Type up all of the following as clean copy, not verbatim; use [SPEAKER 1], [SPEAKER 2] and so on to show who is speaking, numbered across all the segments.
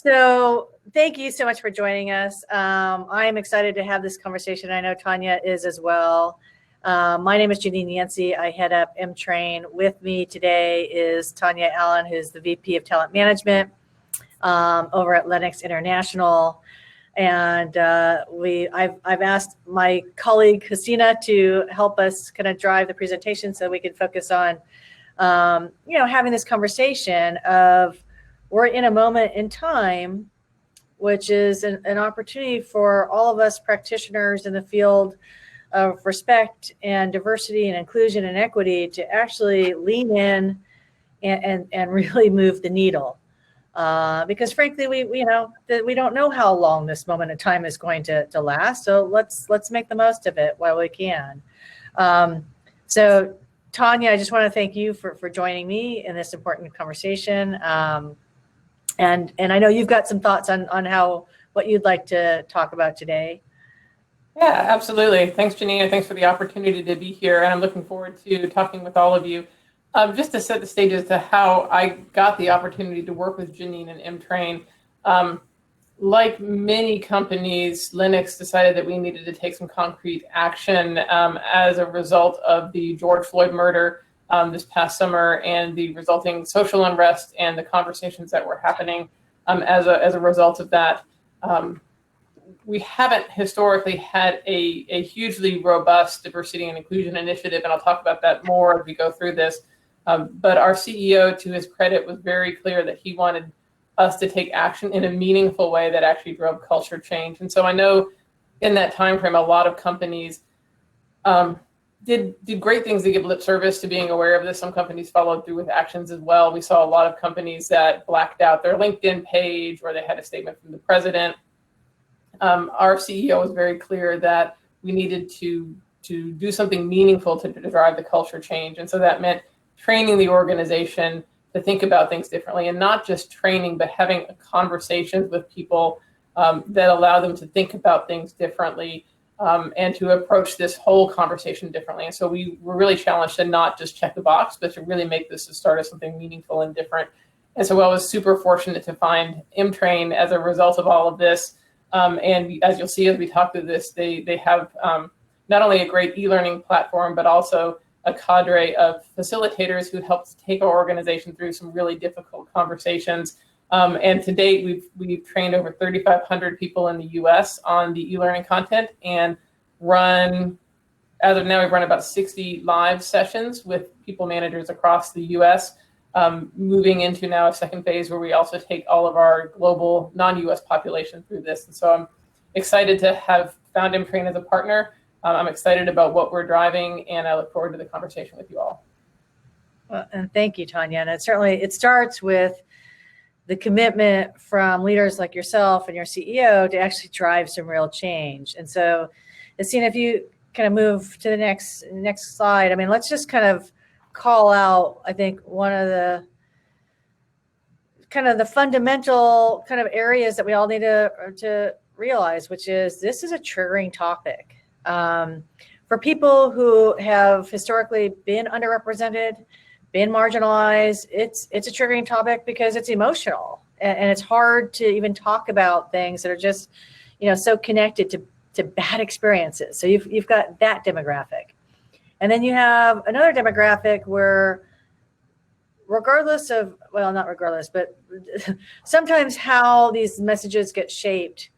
[SPEAKER 1] So thank you so much for joining us. I'm excited to have this conversation. I know Tanya is as well. My name is Janine Yancey. I head up Emtrain. With me today is Tanya Allen, who's the VP of Talent Management over at Lennox International. And I've asked my colleague Hasina to help us kind of drive the presentation so we can focus on, having this conversation of we're in a moment in time, which is an opportunity for all of us practitioners in the field of respect and diversity and inclusion and equity to actually lean in and really move the needle. Because frankly, we don't know how long this moment in time is going to last. So let's make the most of it while we can. So Tanya, I just want to thank you for joining me in this important conversation. And I know you've got some thoughts on what you'd like to talk about today.
[SPEAKER 2] Yeah, absolutely. Thanks, Janine. Thanks for the opportunity to be here. And I'm looking forward to talking with all of you. Just to set the stage as to how I got the opportunity to work with Janine and Emtrain. Like many companies, Lennox decided that we needed to take some concrete action as a result of the George Floyd murder this past summer and the resulting social unrest and the conversations that were happening as a result of that. We haven't historically had a hugely robust diversity and inclusion initiative, and I'll talk about that more as we go through this. But our CEO, to his credit, was very clear that he wanted us to take action in a meaningful way that actually drove culture change. And so I know in that time frame, a lot of companies did great things to give lip service to being aware of this. Some companies followed through with actions as well. We saw a lot of companies that blacked out their LinkedIn page or they had a statement from the president. Our CEO was very clear that we needed to do something meaningful to drive the culture change. And so that meant training the organization to think about things differently, and not just training, but having conversations with people that allow them to think about things differently and to approach this whole conversation differently. And so we were really challenged to not just check the box, but to really make this the start of something meaningful and different. And so I was super fortunate to find Emtrain as a result of all of this. And as you'll see as we talk through this, they have not only a great e-learning platform, but also a cadre of facilitators who helped take our organization through some really difficult conversations. And to date, we've trained over 3,500 people in the US on the e-learning content, and as of now, we've run about 60 live sessions with people managers across the US, moving into now a second phase where we also take all of our global non-US population through this. And so I'm excited to have found Emtrain as a partner. I'm excited about what we're driving, and I look forward to the conversation with you all.
[SPEAKER 1] Well, and thank you, Tanya. And it starts with the commitment from leaders like yourself and your CEO to actually drive some real change. And so, Hasina, if you kind of move to the next slide, I mean, let's just kind of call out, I think, one of the kind of the fundamental kind of areas that we all need to realize, which is this is a triggering topic. For people who have historically been underrepresented, been marginalized, it's a triggering topic because it's emotional and it's hard to even talk about things that are just, so connected to bad experiences. So you've got that demographic. And then you have another demographic where not regardless, but sometimes how these messages get shaped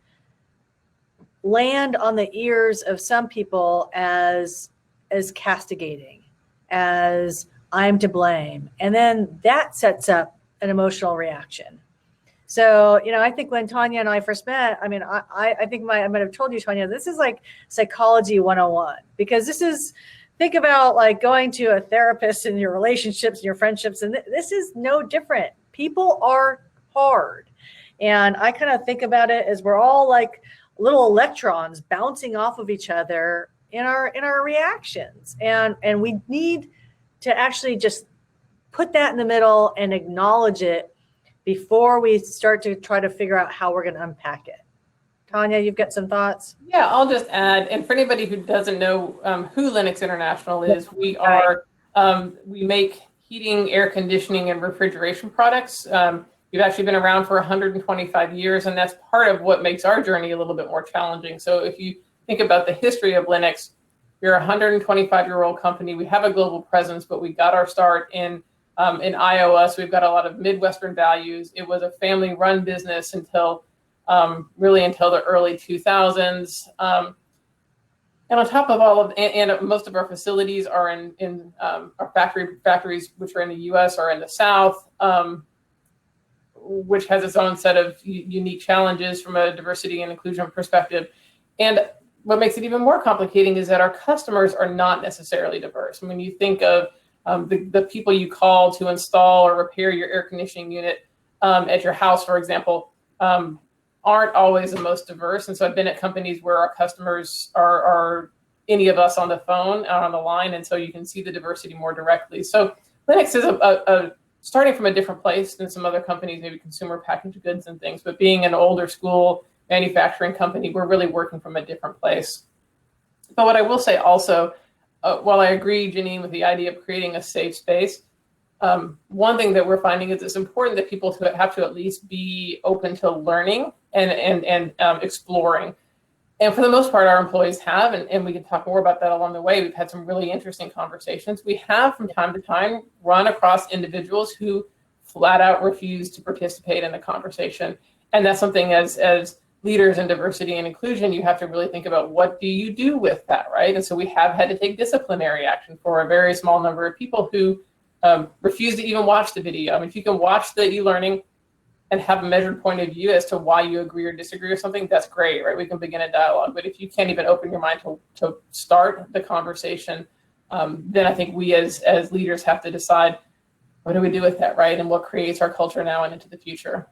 [SPEAKER 1] land on the ears of some people as castigating, as I'm to blame. And then that sets up an emotional reaction. So, I think when Tanya and I first met, I mean, I think I might have told you, Tanya, this is like psychology 101, because think about like going to a therapist in your relationships and your friendships. And this is no different. People are hard. And I kind of think about it as we're all like little electrons bouncing off of each other in our reactions. And we need to actually just put that in the middle and acknowledge it before we start to try to figure out how we're going to unpack it. Tanya, you've got some thoughts?
[SPEAKER 2] Yeah, I'll just add, and for anybody who doesn't know who Lennox International is, we make heating, air conditioning, and refrigeration products. We've actually been around for 125 years, and that's part of what makes our journey a little bit more challenging. So if you think about the history of Lennox, we're a 125-year-old company. We have a global presence, but we got our start in Iowa, so we've got a lot of Midwestern values. It was a family-run business until the early 2000s. And on top of all of, and most of our facilities are in our factories, which are in the U.S., are in the South, which has its own set of unique challenges from a diversity and inclusion perspective. And what makes it even more complicating is that our customers are not necessarily diverse. When you think of the people you call to install or repair your air conditioning unit at your house, for example, aren't always the most diverse. And so I've been at companies where our customers are any of us on the phone, on the line, and so you can see the diversity more directly. So Lennox is starting from a different place than some other companies, maybe consumer packaged goods and things, but being an older school manufacturing company, we're really working from a different place. But what I will say also, while I agree, Janine, with the idea of creating a safe space, one thing that we're finding is it's important that people have to at least be open to learning and exploring. And for the most part, our employees have, and we can talk more about that along the way. We've had some really interesting conversations. We have, from time to time, run across individuals who flat out refuse to participate in the conversation. And that's something as leaders in diversity and inclusion, you have to really think about, what do you do with that, right? And so we have had to take disciplinary action for a very small number of people who refuse to even watch the video. I mean, if you can watch the e-learning and have a measured point of view as to why you agree or disagree with something, that's great, right? We can begin a dialogue. But if you can't even open your mind to start the conversation, then I think we as leaders have to decide, what do we do with that, right? And what creates our culture now and into the future.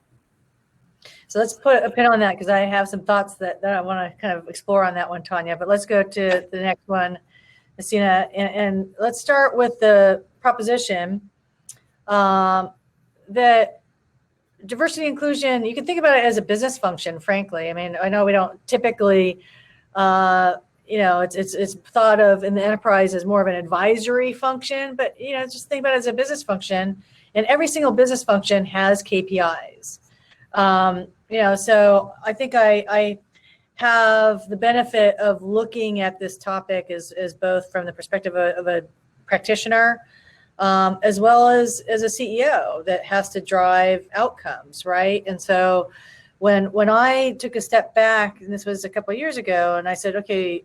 [SPEAKER 1] So let's put a pin on that, because I have some thoughts that I want to kind of explore on that one, Tanya. But let's go to the next one, Messina, and let's start with the proposition that diversity and inclusion, you can think about it as a business function, frankly. I mean, I know we don't typically, it's thought of in the enterprise as more of an advisory function, but, just think about it as a business function, and every single business function has KPIs. So I think I have the benefit of looking at this topic as both from the perspective of a practitioner, as well as a CEO that has to drive outcomes, right? And so when I took a step back, and this was a couple of years ago, and I said, okay,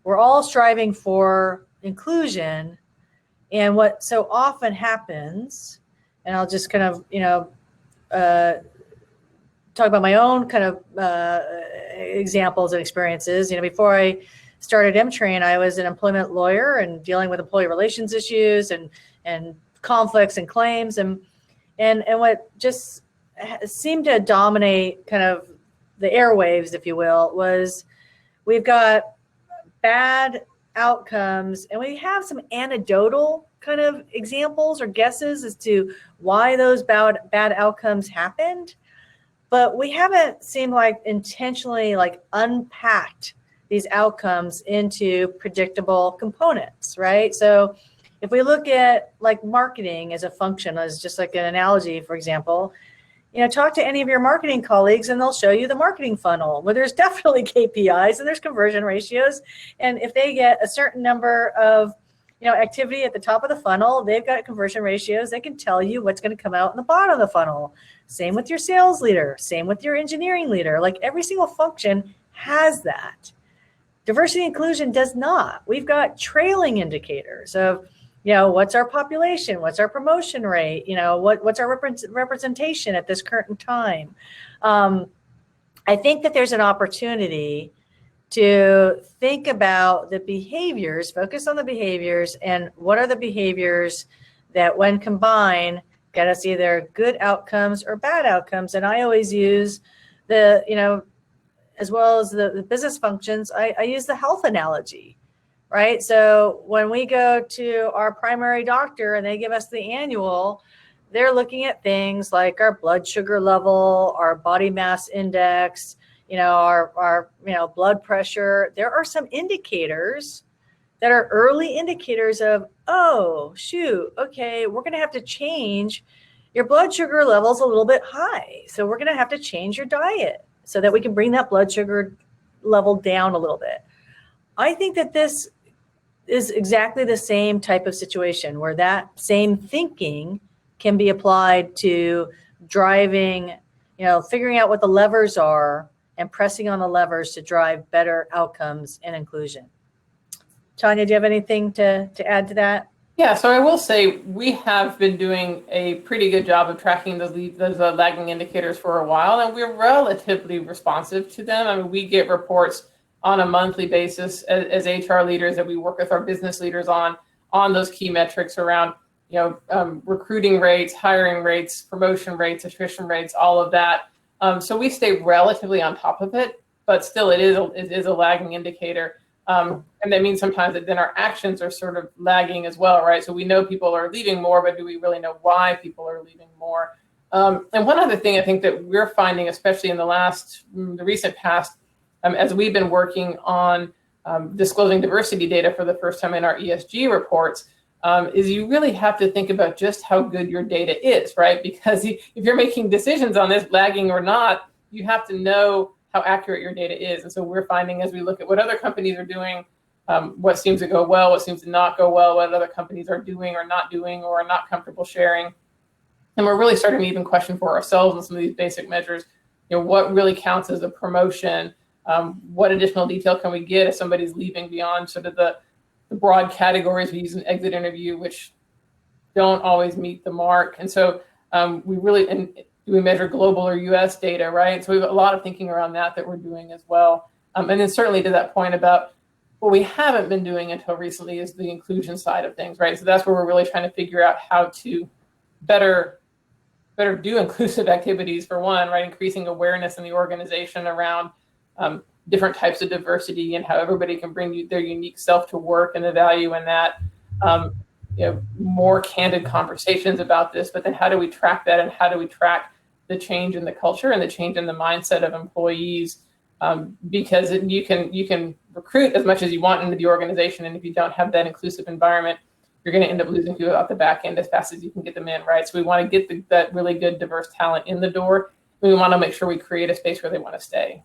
[SPEAKER 1] we're all striving for inclusion, and what so often happens, and I'll just kind of, talk about my own kind of examples and experiences. Before I started Emtrain, I was an employment lawyer and dealing with employee relations issues and conflicts and claims, and what just seemed to dominate kind of the airwaves, if you will, was we've got bad outcomes, and we have some anecdotal kind of examples or guesses as to why those bad outcomes happened, but we haven't seemed like intentionally unpacked these outcomes into predictable components, right? So if we look at marketing as a function, as just like an analogy, for example, talk to any of your marketing colleagues and they'll show you the marketing funnel where there's definitely KPIs and there's conversion ratios. And if they get a certain number of, activity at the top of the funnel, they've got conversion ratios. They can tell you what's going to come out in the bottom of the funnel. Same with your sales leader, same with your engineering leader. Every single function has that. Diversity and inclusion does not. We've got trailing indicators of, what's our population? What's our promotion rate? What's our representation at this current time? I think that there's an opportunity to think about the behaviors, focus on the behaviors, and what are the behaviors that when combined get us either good outcomes or bad outcomes. And I always use the, as well as the business functions, I use the health analogy, right? So when we go to our primary doctor and they give us the annual, they're looking at things like our blood sugar level, our body mass index, our blood pressure. There are some indicators that are early indicators of, oh, shoot, okay, we're going to have to change your blood sugar level is a little bit high. So we're going to have to change your diet so that we can bring that blood sugar level down a little bit. I think that this is exactly the same type of situation where that same thinking can be applied to driving, figuring out what the levers are and pressing on the levers to drive better outcomes and inclusion. Tanya, do you have anything to add to that?
[SPEAKER 2] Yeah, so I will say we have been doing a pretty good job of tracking those lagging indicators for a while, and we're relatively responsive to them. I mean, we get reports on a monthly basis as HR leaders that we work with our business leaders on those key metrics around, recruiting rates, hiring rates, promotion rates, attrition rates, all of that. So we stay relatively on top of it, but still it is a lagging indicator. And that means sometimes that then our actions are sort of lagging as well, right? So we know people are leaving more, but do we really know why people are leaving more? And one other thing I think that we're finding, especially in the recent past, as we've been working on disclosing diversity data for the first time in our ESG reports, is you really have to think about just how good your data is, right? Because if you're making decisions on this, lagging or not, you have to know how accurate your data is. And so we're finding as we look at what other companies are doing, what seems to go well, what seems to not go well, what other companies are doing or are not comfortable sharing. And we're really starting to even question for ourselves on some of these basic measures, what really counts as a promotion, what additional detail can we get if somebody's leaving beyond sort of the broad categories we use in exit interview, which don't always meet the mark. And so do we measure global or US data, right? So we have a lot of thinking around that we're doing as well. And then certainly to that point about what we haven't been doing until recently is the inclusion side of things, right? So that's where we're really trying to figure out how to better do inclusive activities for one, right? Increasing awareness in the organization around different types of diversity and how everybody can bring their unique self to work and the value in that. More candid conversations about this, but then how do we track that and how do we track the change in the culture and the change in the mindset of employees? Because you can recruit as much as you want into the organization, and if you don't have that inclusive environment, you're going to end up losing people out the back end as fast as you can get them in, right? So we want to get that really good diverse talent in the door. We want to make sure we create a space where they want to stay.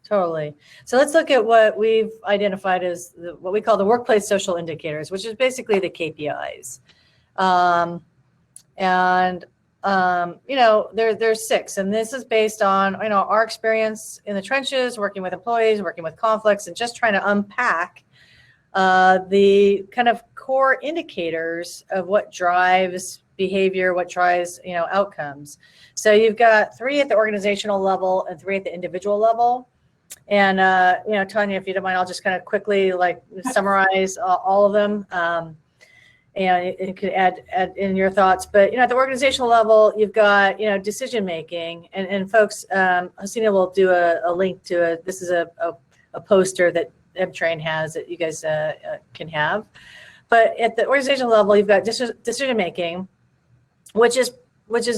[SPEAKER 1] Totally. So let's look at what we've identified as what we call the workplace social indicators, which is basically the KPIs. There's 6, and this is based on, our experience in the trenches, working with employees, working with conflicts, and just trying to unpack the kind of core indicators of what drives behavior, what drives, outcomes. So you've got 3 at the organizational level and 3 at the individual level. And, Tanya, if you don't mind, I'll just kind of quickly summarize all of them. And you could add in your thoughts. But, at the organizational level, you've got, decision making. And folks, Hasina will do a link to this is a poster that Emtrain has that you guys can have. But at the organizational level, you've got decision making, which is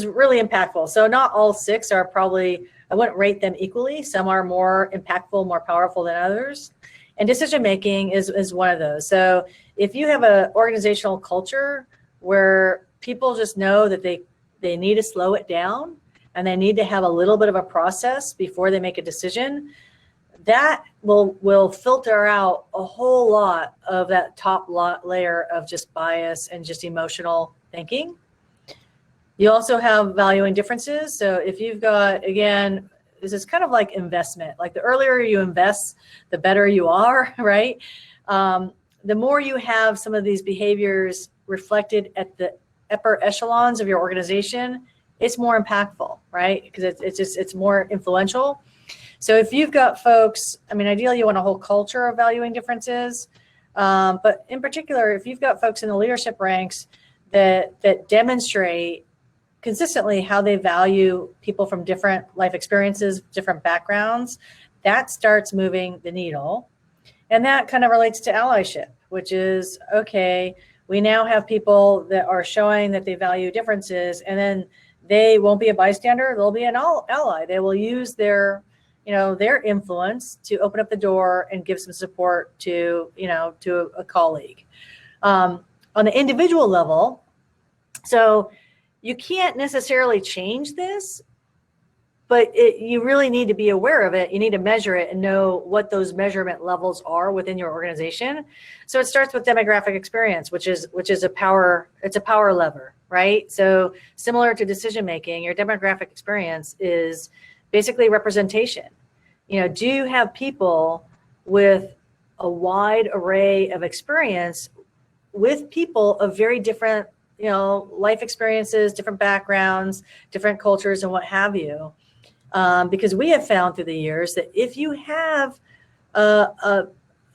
[SPEAKER 1] really impactful. So not all 6 are probably, I wouldn't rate them equally. Some are more impactful, more powerful than others. And decision making is one of those. So if you have an organizational culture where people just know that they need to slow it down and they need to have a little bit of a process before they make a decision, that will filter out a whole lot of that top layer of just bias and just emotional thinking. You also have valuing differences. So if you've got, again, this is kind of like investment. Like the earlier you invest, the better you are, right? The more you have some of these behaviors reflected at the upper echelons of your organization, it's more impactful, right? Because it's more influential. So if you've got folks, ideally you want a whole culture of valuing differences. But in particular, if you've got folks in the leadership ranks that demonstrate consistently how they value people from different life experiences, different backgrounds, that starts moving the needle. And that kind of relates to allyship, which is, okay, we now have people that are showing that they value differences, and then they won't be a bystander, they'll be an ally. They will use their influence to open up the door and give some support to a colleague. On the individual level, so you can't necessarily change this, but you really need to be aware of it. You need to measure it and know what those measurement levels are within your organization. So it starts with demographic experience, which is a power lever, right? So similar to decision making, your demographic experience is basically representation. Do you have people with a wide array of experience with people of very different, life experiences, different backgrounds, different cultures, and what have you? Because we have found through the years that if you have a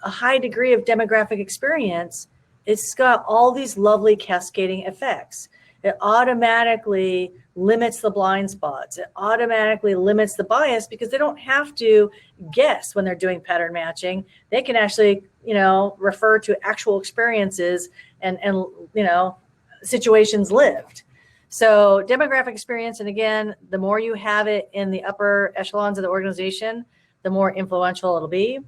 [SPEAKER 1] high degree of demographic experience, it's got all these lovely cascading effects. It automatically limits the blind spots. It automatically limits the bias because they don't have to guess when they're doing pattern matching. They can actually, refer to actual experiences and situations lived. So demographic experience, and again, the more you have it in the upper echelons of the organization, the more influential it'll be.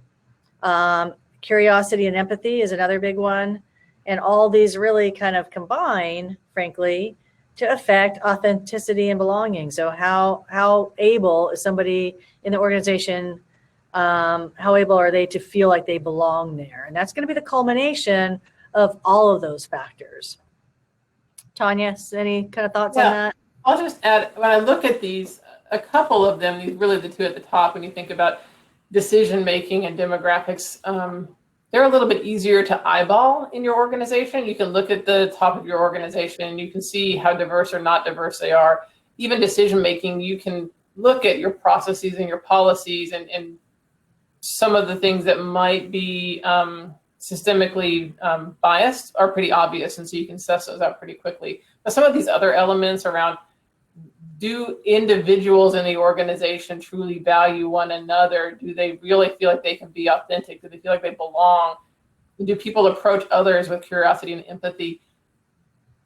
[SPEAKER 1] Curiosity and empathy is another big one. And all these really kind of combine, frankly, to affect authenticity and belonging. So how able is somebody in the organization, how able are they to feel like they belong there? And that's going to be the culmination of all of those factors. Tanya, any kind of thoughts on that?
[SPEAKER 2] I'll just add, when I look at these, a couple of them, these really the two at the top, when you think about decision making and demographics, they're a little bit easier to eyeball in your organization. You can look at the top of your organization, you can see how diverse or not diverse they are. Even decision making, you can look at your processes and your policies and some of the things that might be systemically biased are pretty obvious, and so you can suss those out pretty quickly. But some of these other elements around, do individuals in the organization truly value one another? Do they really feel like they can be authentic? Do they feel like they belong? Do people approach others with curiosity and empathy?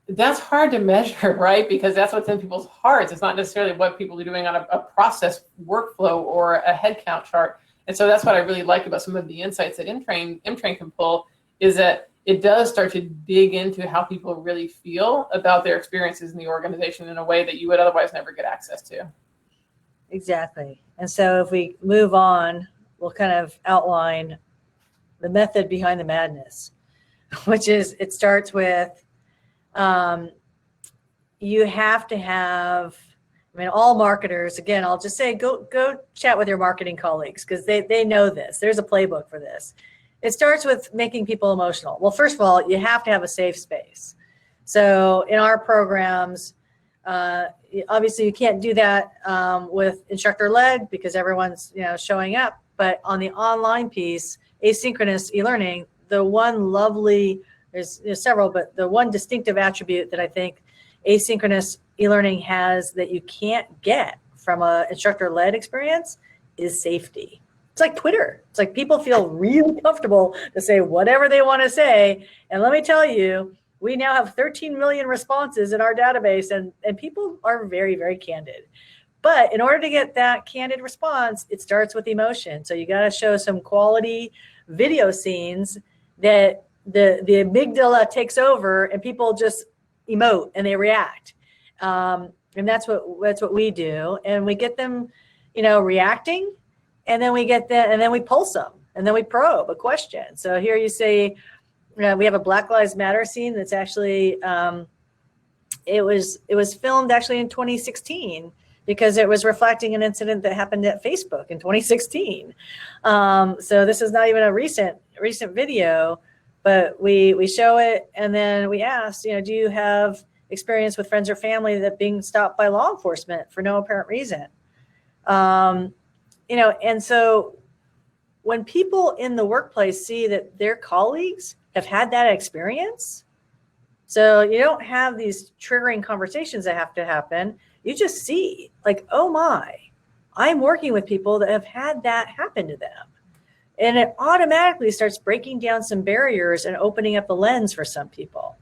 [SPEAKER 2] That's hard to measure, right? Because that's what's in people's hearts. It's not necessarily what people are doing on a process workflow or a headcount chart. And so that's what I really like about some of the insights that Emtrain can pull, is that it does start to dig into how people really feel about their experiences in the organization in a way that you would otherwise never get access to.
[SPEAKER 1] Exactly. And so if we move on, we'll kind of outline the method behind the madness, which is, it starts with, you have to have, all marketers, again, I'll just say, go chat with your marketing colleagues, because they know this. There's a playbook for this. It starts with making people emotional. Well, first of all, you have to have a safe space. So in our programs, obviously you can't do that with instructor-led because everyone's showing up. But on the online piece, asynchronous e-learning, the one lovely, there's several, but the one distinctive attribute that I think asynchronous e-learning has that you can't get from an instructor-led experience is safety. It's like Twitter. It's like people feel really comfortable to say whatever they want to say. And let me tell you, we now have 13 million responses in our database, and people are very, very candid. But in order to get that candid response, it starts with emotion. So you got to show some quality video scenes that the amygdala takes over and people just emote and they react. And that's what we do. And we get them, reacting. And then we pulse them, and then we probe a question. So here you see, we have a Black Lives Matter scene that's actually, it was filmed actually in 2016 because it was reflecting an incident that happened at Facebook in 2016. So this is not even a recent video, but we show it, and then we ask, do you have experience with friends or family that being stopped by law enforcement for no apparent reason? And so when people in the workplace see that their colleagues have had that experience, so you don't have these triggering conversations that have to happen. You just see like, oh my, I'm working with people that have had that happen to them. And it automatically starts breaking down some barriers and opening up the lens for some people.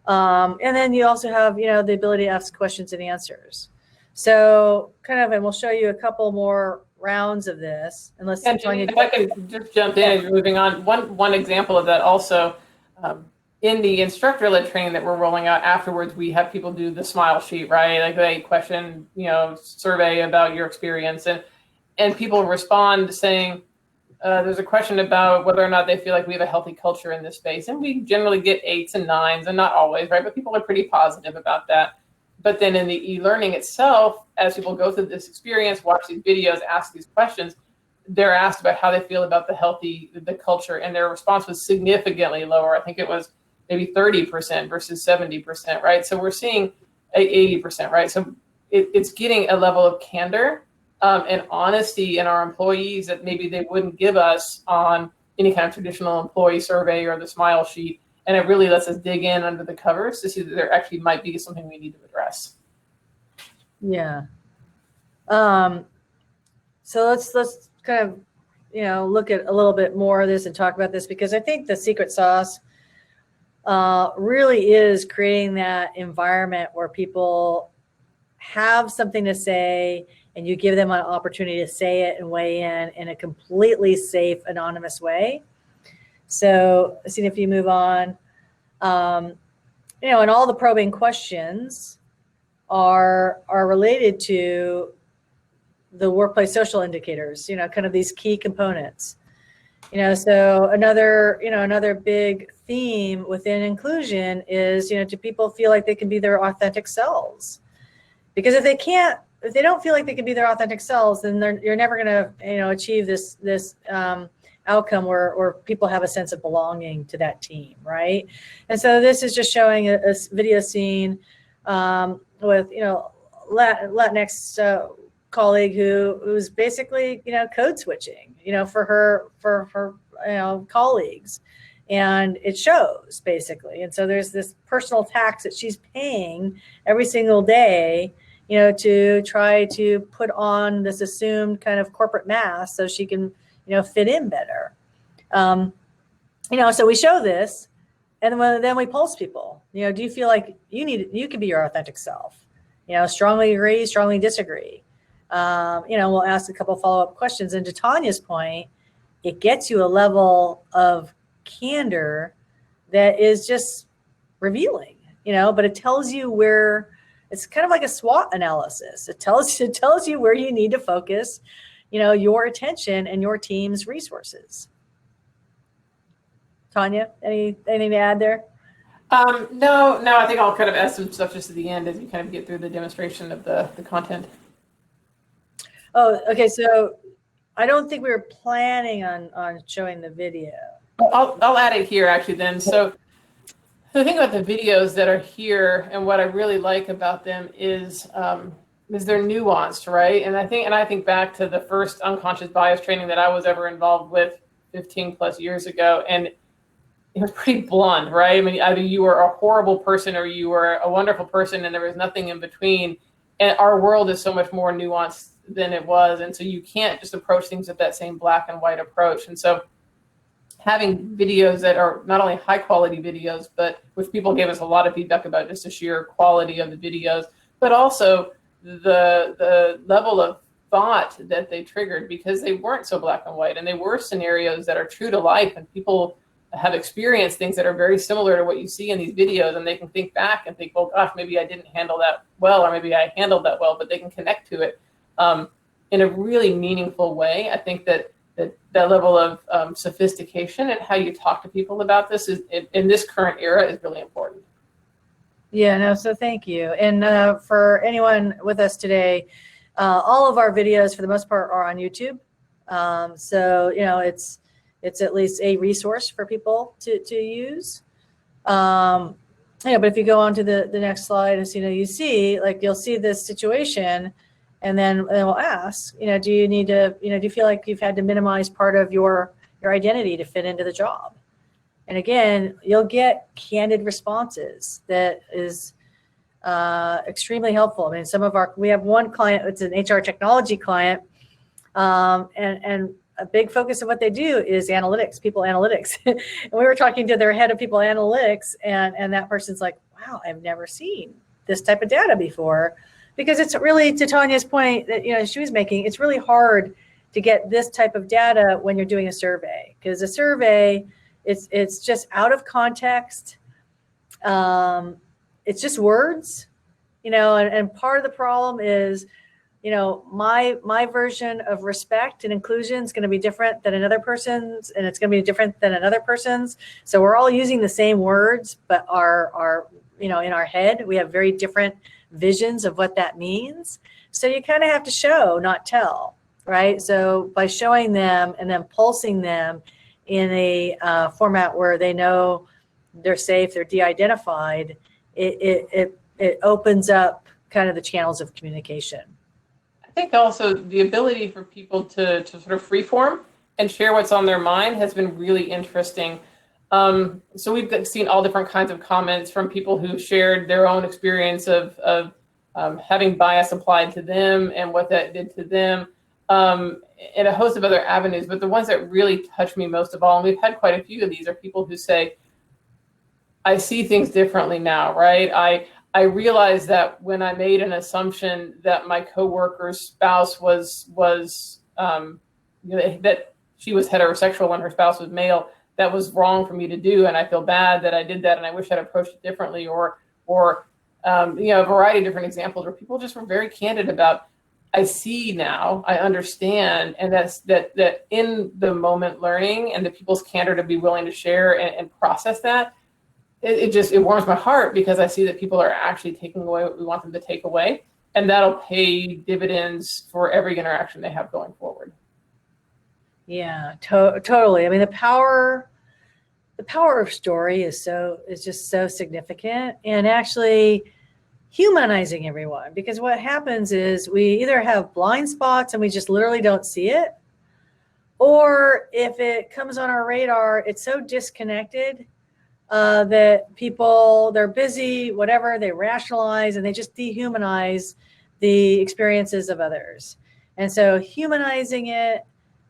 [SPEAKER 1] And then you also have, the ability to ask questions and answers. So and we'll show you a couple more rounds of this. Unless
[SPEAKER 2] Janine, if I could just jump in as you're moving on, one example of that also, in the instructor-led training that we're rolling out afterwards, we have people do the smile sheet, right? Like they question, survey about your experience, and people respond saying, there's a question about whether or not they feel like we have a healthy culture in this space. And we generally get 8s and 9s, and not always, right? But people are pretty positive about that. But then in the e-learning itself, as people go through this experience, watch these videos, ask these questions, they're asked about how they feel about the culture, and their response was significantly lower. I think it was maybe 30% versus 70%, right? So we're seeing 80%, right? So it's getting a level of candor and honesty in our employees that maybe they wouldn't give us on any kind of traditional employee survey or the smile sheet. And it really lets us dig in under the covers to see that there actually might be something we need to address.
[SPEAKER 1] Yeah. So let's kind of, look at a little bit more of this and talk about this, because I think the secret sauce really is creating that environment where people have something to say, and you give them an opportunity to say it and weigh in a completely safe, anonymous way. So, seeing if you move on, and all the probing questions are related to the workplace social indicators, kind of these key components. So another big theme within inclusion is, do people feel like they can be their authentic selves? Because if they don't feel like they can be their authentic selves, then you're never going to, achieve this outcome where people have a sense of belonging to that team, right? And so this is just showing a video scene with, Latinx colleague who's basically, code switching, for her colleagues, and it shows basically. And so there's this personal tax that she's paying every single day, to try to put on this assumed kind of corporate mask so she can, fit in better. So we show this, and then we pulse people. Do you feel like you can be your authentic self? Strongly agree, strongly disagree. We'll ask a couple follow-up questions. And to Tanya's point, it gets you a level of candor that is just revealing, but it tells you where. It's kind of like a SWOT analysis. It tells you where you need to focus, your attention and your team's resources. Tanya, anything to add there?
[SPEAKER 2] No, I think I'll kind of add some stuff just at the end as you kind of get through the demonstration of the content.
[SPEAKER 1] Oh, okay. So I don't think we were planning on showing the video.
[SPEAKER 2] I'll add it here actually then. So the thing about the videos that are here, and what I really like about them is they're nuanced, right? And I think back to the first unconscious bias training that I was ever involved with 15 plus years ago, and it was pretty blunt, right? I mean, either you were a horrible person or you were a wonderful person, and there was nothing in between. And our world is so much more nuanced than it was, and so you can't just approach things with that same black and white approach. And so having videos that are not only high quality videos, but which people gave us a lot of feedback about just the sheer quality of the videos, but also the level of thought that they triggered, because they weren't so black and white, and they were scenarios that are true to life, and people have experienced things that are very similar to what you see in these videos, and they can think back and think, well, gosh, maybe I didn't handle that well, or maybe I handled that well, but they can connect to it in a really meaningful way. I think that level of sophistication and how you talk to people about this is in this current era is really important.
[SPEAKER 1] Yeah, no, so thank you. And for anyone with us today, all of our videos for the most part are on YouTube. So, it's at least a resource for people to use. But if you go on to the next slide, as you see, like, you'll see this situation. And then we'll ask, do you need to, do you feel like you've had to minimize part of your identity to fit into the job? And again, you'll get candid responses that is extremely helpful. I mean, we have one client, it's an HR technology client, and a big focus of what they do is analytics, people analytics. And we were talking to their head of people analytics, and that person's like, wow, I've never seen this type of data before. Because it's really, to Tanya's point that she was making, it's really hard to get this type of data when you're doing a survey, because a survey, it's just out of context. it's just words, and part of the problem is, my version of respect and inclusion is going to be different than another person's, and it's going to be different than another person's. So we're all using the same words, but our in our head, we have very different visions of what that means. So you kind of have to show, not tell, right? So by showing them and then pulsing them in a format where they know they're safe, they're de-identified, it opens up kind of the channels of communication.
[SPEAKER 2] I think also the ability for people to sort of freeform and share what's on their mind has been really interesting. So we've seen all different kinds of comments from people who shared their own experience of having bias applied to them and what that did to them, and a host of other avenues. But the ones that really touch me most of all, and we've had quite a few of these, are people who say, I see things differently now, right? I realized that when I made an assumption that my coworker's spouse was that she was heterosexual and her spouse was male, that was wrong for me to do, and I feel bad that I did that, and I wish I'd approached it differently, or a variety of different examples where people just were very candid about, I see now, I understand, and that in the moment learning and the people's candor to be willing to share and process that. It warms my heart, because I see that people are actually taking away what we want them to take away, and that'll pay dividends for every interaction they have going forward.
[SPEAKER 1] Yeah, totally. I mean, the power of story is just so significant, and actually humanizing everyone, because what happens is we either have blind spots and we just literally don't see it, or if it comes on our radar, it's so disconnected that people, they're busy, whatever, they rationalize and they just dehumanize the experiences of others. And so humanizing it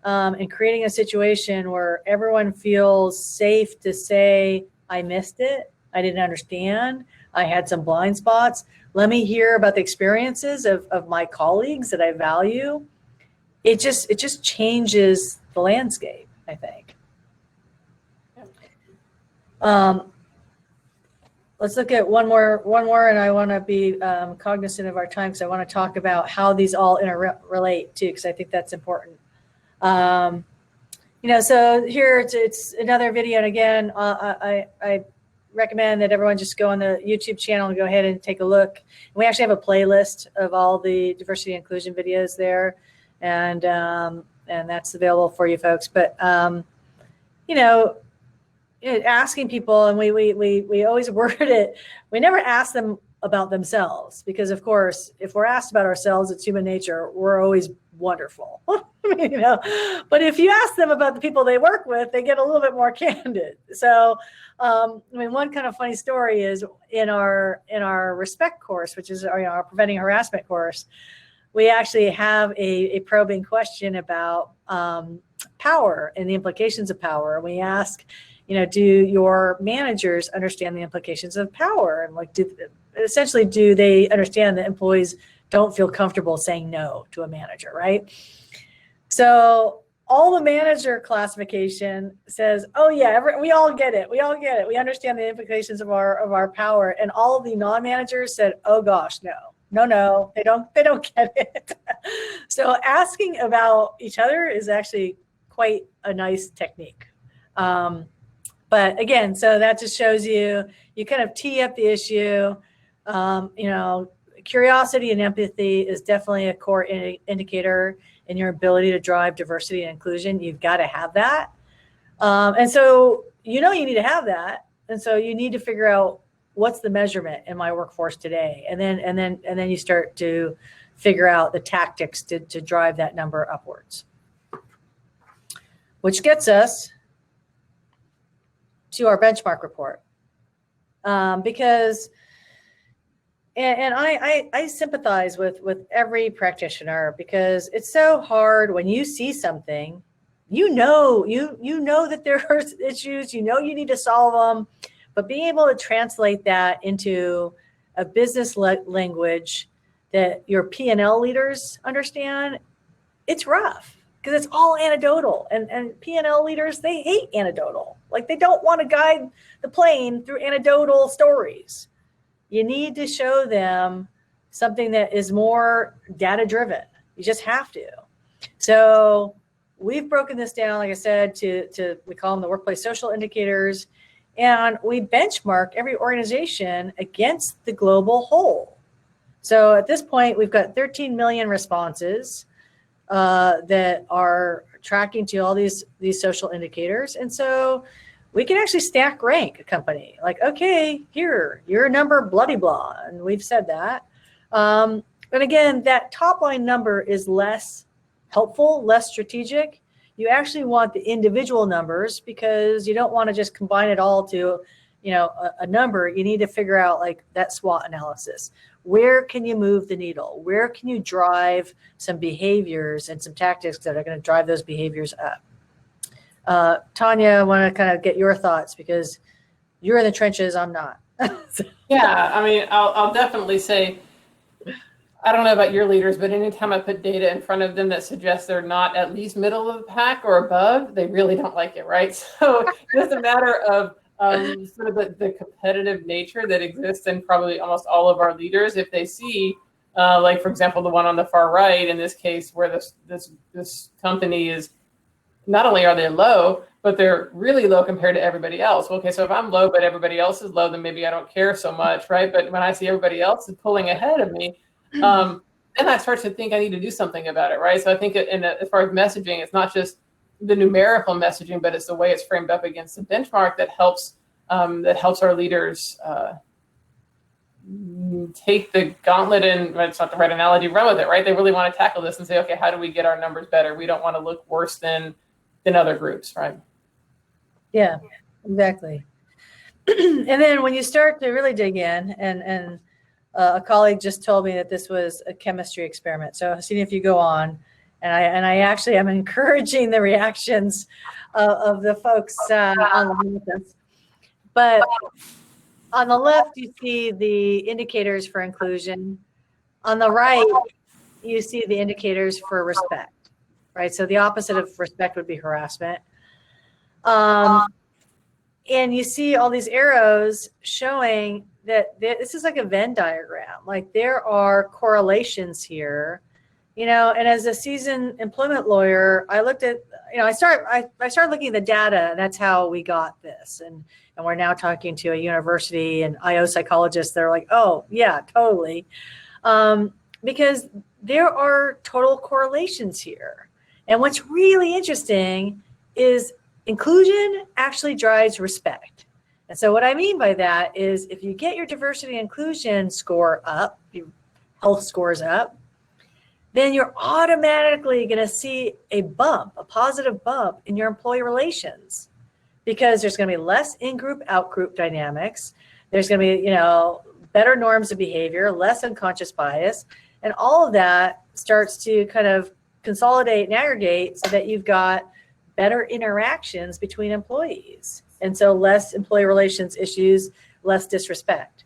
[SPEAKER 1] and creating a situation where everyone feels safe to say, I missed it, I didn't understand, I had some blind spots, let me hear about the experiences of my colleagues that I value. It just changes the landscape, I think. Let's look at one more, and I want to be cognizant of our time, because I want to talk about how these all interrelate too, because I think that's important. So here it's another video, and again, I recommend that everyone just go on the YouTube channel and go ahead and take a look. And we actually have a playlist of all the diversity and inclusion videos there, and that's available for you folks. But asking people, and we always word it, we never ask them about themselves, because of course, if we're asked about ourselves, it's human nature, we're always wonderful. But if you ask them about the people they work with, they get a little bit more candid. So one kind of funny story is in our respect course, which is our preventing harassment course, we actually have a probing question about power and the implications of power. And we ask, do your managers understand the implications of power? And do they understand that employees don't feel comfortable saying no to a manager, right? So all the manager classification says, oh yeah, we all get it. We all get it. We understand the implications of our power. And all of the non-managers said, oh gosh, no, they don't get it. So asking about each other is actually quite a nice technique. But again, so that just shows you kind of tee up the issue. Curiosity and empathy is definitely a core indicator in your ability to drive diversity and inclusion. You've got to have that. And so, you need to have that. And so you need to figure out what's the measurement in my workforce today. And then you start to figure out the tactics to drive that number upwards. Which gets us to our benchmark report. Because I sympathize with every practitioner, because it's so hard when you see something, you know that there are issues, you need to solve them, but being able to translate that into a business language that your P&L leaders understand, it's rough, because it's all anecdotal. And P&L leaders, they hate anecdotal. Like, they don't want to guide the plane through anecdotal stories. You need to show them something that is more data driven. You just have to. So we've broken this down, like I said, to we call them the workplace social indicators, and we benchmark every organization against the global whole. So at this point, we've got 13 million responses that are tracking to all these social indicators. And so we can actually stack rank a company. Like, okay, here, you're number bloody blah. And we've said that. And again, that top line number is less helpful, less strategic. You actually want the individual numbers because you don't want to just combine it all to, a number. You need to figure out like that SWOT analysis. Where can you move the needle? Where can you drive some behaviors and some tactics that are going to drive those behaviors up? Tanya, I want to kind of get your thoughts because you're in the trenches. I'm not.
[SPEAKER 2] Yeah, I mean, I'll definitely say, I don't know about your leaders, but anytime I put data in front of them that suggests they're not at least middle of the pack or above, they really don't like it, right? So it's a matter of sort of the competitive nature that exists in probably almost all of our leaders. If they see, like, for example, the one on the far right, in this case, where this company is, not only are they low, but they're really low compared to everybody else. Okay, so if I'm low, but everybody else is low, then maybe I don't care so much, right? But when I see everybody else is pulling ahead of me, then I start to think I need to do something about it, right? So I think as far as messaging, it's not just the numerical messaging, but it's the way it's framed up against the benchmark that helps our leaders take the gauntlet and, it's not the right analogy, run with it, right? They really want to tackle this and say, okay, how do we get our numbers better? We don't want to look worse than other groups, right?
[SPEAKER 1] Yeah, exactly. And then when you start to really dig in, and a colleague just told me that this was a chemistry experiment. So see if you go on, and I actually am encouraging the reactions of the folks on with us. But on the left, you see the indicators for inclusion. On the right, you see the indicators for respect, right? So the opposite of respect would be harassment. And you see all these arrows showing that this is like a Venn diagram. Like, there are correlations here, and as a seasoned employment lawyer, I looked at, I started looking at the data, and that's how we got this. And we're now talking to a university and IO psychologists. They're like, oh yeah, totally. Because there are total correlations here. And what's really interesting is inclusion actually drives respect. And so what I mean by that is if you get your diversity and inclusion score up, your health scores up, then you're automatically going to see a positive bump in your employee relations, because there's going to be less in-group, out-group dynamics. There's going to be, better norms of behavior, less unconscious bias, and all of that starts to kind of consolidate and aggregate so that you've got better interactions between employees. And so less employee relations issues, less disrespect.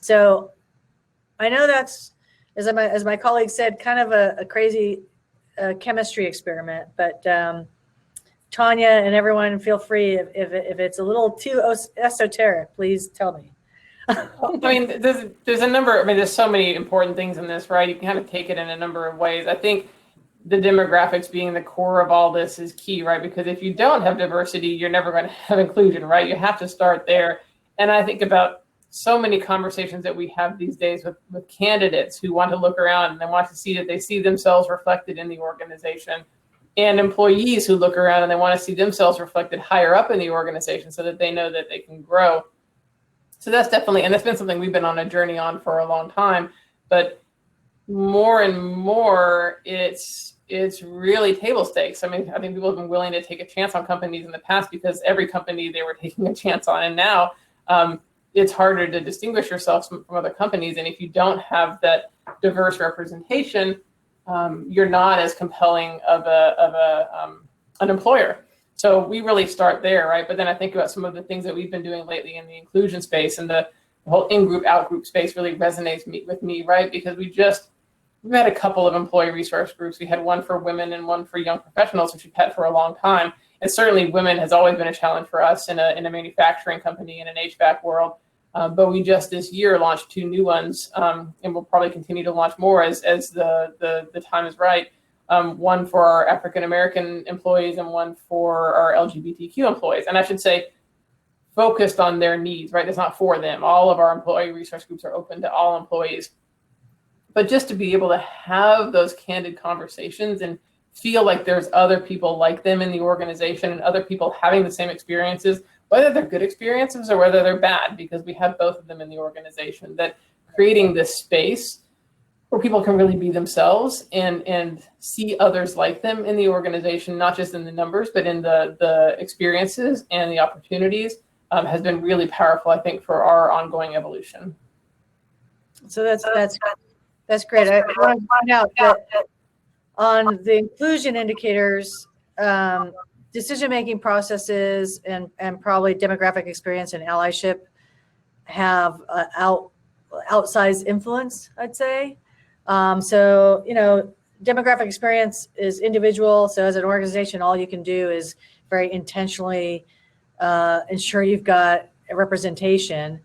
[SPEAKER 1] So I know that's, as my colleague said, kind of a crazy chemistry experiment, but Tanya and everyone, feel free if it's a little too esoteric, please tell me.
[SPEAKER 2] I mean, there's a number, there's so many important things in this, right? You can kind of take it in a number of ways. I think the demographics being the core of all this is key, right? Because if you don't have diversity, you're never going to have inclusion, right? You have to start there. And I think about so many conversations that we have these days with candidates who want to look around and they want to see that they see themselves reflected in the organization, and employees who look around and they want to see themselves reflected higher up in the organization so that they know that they can grow. So that's definitely, and that's been something we've been on a journey on for a long time, but more and more it's really table stakes. I think people have been willing to take a chance on companies in the past because every company they were taking a chance on, and now it's harder to distinguish yourself from other companies. And if you don't have that diverse representation, you're not as compelling of an employer. So we really start there, right? But then I think about some of the things that we've been doing lately in the inclusion space, and the whole in-group, out-group space really resonates with me, right? Because we've had a couple of employee resource groups. We had one for women and one for young professionals, which we've had for a long time. And certainly women has always been a challenge for us in a manufacturing company, in an HVAC world. But we just this year launched 2 new ones, and we'll probably continue to launch more as the time is right. One for our African-American employees and one for our LGBTQ employees. And I should say, focused on their needs, right? It's not for them. All of our employee resource groups are open to all employees. But just to be able to have those candid conversations and feel like there's other people like them in the organization and other people having the same experiences, whether they're good experiences or whether they're bad, because we have both of them in the organization, that creating this space where people can really be themselves and see others like them in the organization, not just in the numbers, but in the experiences and the opportunities, has been really powerful, I think, for our ongoing evolution.
[SPEAKER 1] So that's great. I want to find out that on the inclusion indicators, decision-making processes and probably demographic experience and allyship have outsized influence, I'd say. So, demographic experience is individual. So as an organization, all you can do is very intentionally ensure you've got a representation.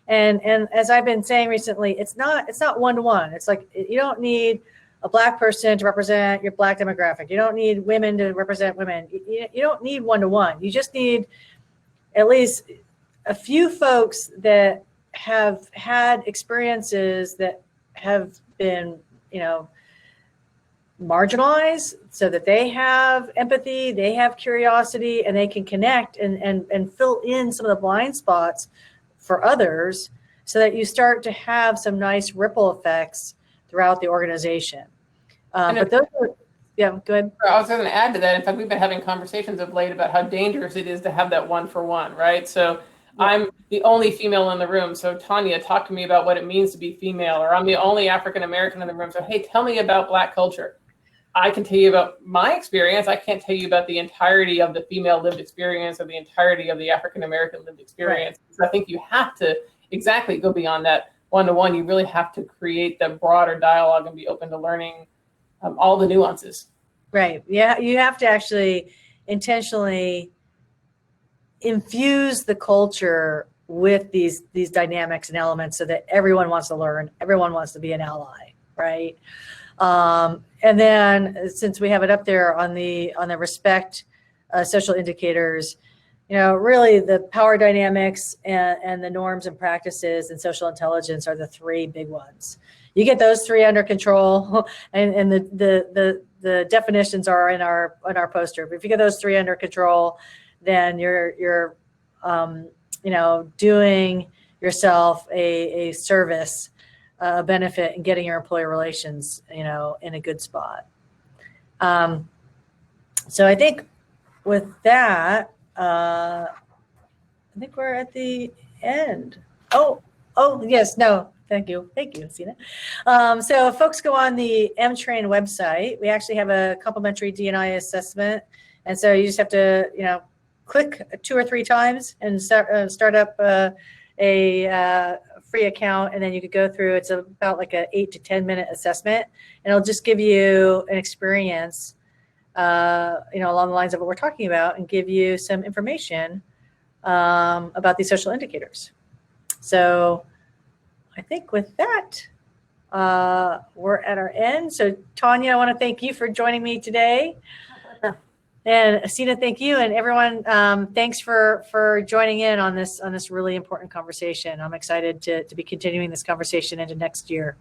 [SPEAKER 1] And as I've been saying recently, it's not one-to-one. It's like, you don't need a Black person to represent your Black demographic. You don't need women to represent women. You don't need one-to-one. You just need at least a few folks that have had experiences that have been, marginalized, so that they have empathy, they have curiosity, and they can connect and fill in some of the blind spots for others, so that you start to have some nice ripple effects throughout the organization. But those are, yeah, go ahead.
[SPEAKER 2] I was going to add to that. In fact, we've been having conversations of late about how dangerous it is to have that one-for-one, right? So yeah. I'm the only female in the room. So Tanya, talk to me about what it means to be female, or I'm the only African-American in the room. So, hey, tell me about Black culture. I can tell you about my experience. I can't tell you about the entirety of the female lived experience or the entirety of the African-American lived experience. Right. So I think you have to exactly go beyond that one-to-one. You really have to create the broader dialogue and be open to learning all the nuances.
[SPEAKER 1] Right. Yeah. You have to actually intentionally infuse the culture with these dynamics and elements, so that everyone wants to learn, everyone wants to be an ally. Right. And then, since we have it up there on the respect social indicators, really the power dynamics and the norms and practices and social intelligence are the 3 big ones. You get those 3 under control, and the definitions are in our poster. But if you get those 3 under control, then you're doing yourself a service, a benefit, and getting your employee relations, in a good spot. So I think with that, I think we're at the end. Oh, yes, no, thank you, Sina. So if folks go on the Emtrain website, we actually have a complimentary D&I assessment. And so you just have to, click 2 or 3 times and start up a free account, and then you could go through. It's about like a 8 to 10 minute assessment, and it'll just give you an experience, along the lines of what we're talking about, and give you some information about these social indicators. So I think with that, we're at our end. So Tanya, I want to thank you for joining me today. And Sina, thank you, and everyone. Thanks for joining in on this really important conversation. I'm excited to be continuing this conversation into next year.